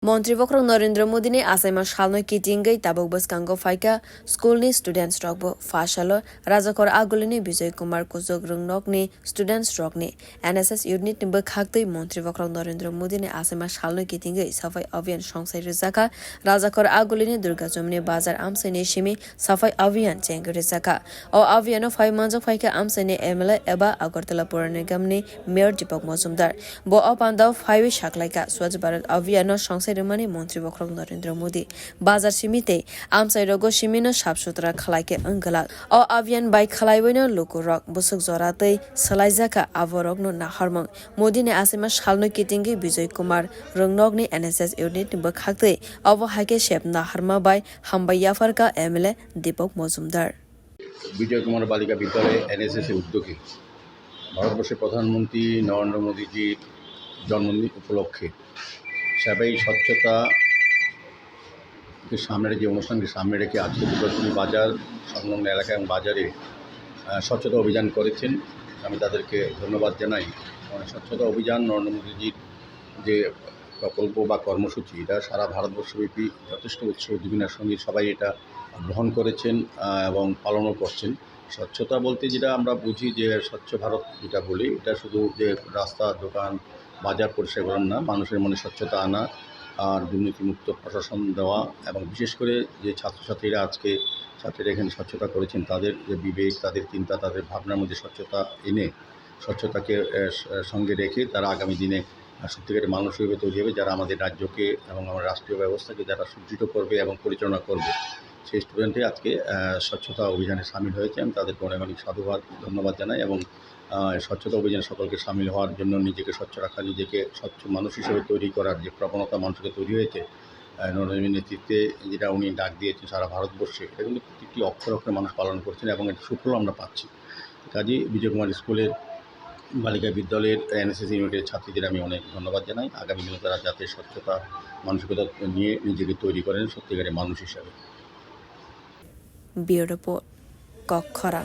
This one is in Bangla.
Montri Vokrong Narendra Modi ne asaima shalno kitingai tabuk bas kango faika school ni students rokbo fashalo rajakor agulini Bijay Kumar Kuzog Rungnok ni students rok ni NSS unit ni bakhaktui Montri Vokrong Narendra Modi ne asaima shalno kitingai safai abhiyan songsai rizaka rajakor agulini Durga Jomni bazar amsai ne shimi safai abhiyan chengri rizaka o abhiyano 5 manjak faika amsai ne MLA eba Agartala Pura Nigam ni Mayor Deepak Majumdar bo apandao 5 shaklaika Swachh Bharat abhiyano songsai Mani Montri Vokrong Narendra Modi Bazar Simite Amsai Rogo Shimino Shapsutra Khalaike Angala O Avian by Khalaiwino Loko Rock Busuk Zorate Salaizaka Avorogno Naharmang Modi ne Asima Shalno Kitingi Bijay Kumar Rungnogni NSS unit Bakhakte Avo Hake Shep Naharma by Hambayafarka MLA Deepak Majumdar বিজয় কুমার বালিকা বিদ্যালয়ে এনএসএসের উদ্যোগে ভারতবর্ষের প্রধানমন্ত্রী নরেন্দ্র মোদীজির জন্মদিন উপলক্ষে সবাই স্বচ্ছতাকে সামনে রেখে অনুষ্ঠানকে সামনে রেখে আজকে দুর্গাচুরি বাজার সংলগ্ন এলাকা এবং বাজারে স্বচ্ছতা অভিযান করেছেন। আমি তাদেরকে ধন্যবাদ জানাই। স্বচ্ছতা অভিযান নরেন্দ্র মোদীজির যে প্রকল্প বা কর্মসূচি এটা সারা ভারতবর্ষব্যাপী যথেষ্ট উৎসাহ উদ্দীপনার সঙ্গে সবাই এটা গ্রহণ করেছেন এবং পালনও করছেন। স্বচ্ছতা বলতে যেটা আমরা বুঝি যে স্বচ্ছ ভারত যেটা বলি এটা শুধু যে রাস্তা দোকান বাজার পরিষ্কার করার না, মানুষের মনে স্বচ্ছতা আনা আর দুর্নীতিমুক্ত প্রশাসন দেওয়া এবং বিশেষ করে যে ছাত্রছাত্রীরা আজকে ছাত্রীরা এখানে স্বচ্ছতা করেছেন তাদের যে বিবেক, তাদের চিন্তা, তাদের ভাবনার মধ্যে স্বচ্ছতা এনে স্বচ্ছতাকে সঙ্গে রেখে তারা আগামী দিনে সত্যিকারের মানুষ হিসেবে তৈরি হবে, যারা আমাদের রাজ্যকে এবং আমার রাষ্ট্রীয় ব্যবস্থাকে যারা সুদৃঢ় করবে এবং পরিচালনা করবে। সেই স্টুডেন্টে আজকে স্বচ্ছতা অভিযানে সামিল হয়েছে। আমি তাদেরকে অনেক অনেক সাধুবাদ ধন্যবাদ জানাই এবং স্বচ্ছতা অভিযানে সকলকে সামিল হওয়ার জন্য নিজেকে স্বচ্ছ রাখা, নিজেকে স্বচ্ছ মানুষ হিসেবে তৈরি করার যে প্রবণতা মানুষকে তৈরি হয়েছে নরেন্দ্র নেতৃত্বে যেটা উনি ডাক দিয়েছেন সারা ভারতবর্ষে, এটা কিন্তু প্রত্যেকটি অক্ষরে অক্ষরে মানুষ পালন করছেন এবং এর সুফল আমরা পাচ্ছি। কাজেই বিজয় কুমার স্কুলের বালিকা বিদ্যালয়ের এনএসএস ইউনিটের ছাত্রীদের আমি অনেক ধন্যবাদ জানাই। আগামী দিনে তারা যাতে স্বচ্ছতা মানসিকতা নিয়ে নিজেকে তৈরি করেন সত্যিকারের মানুষ হিসাবে। Bureau Report Kokhara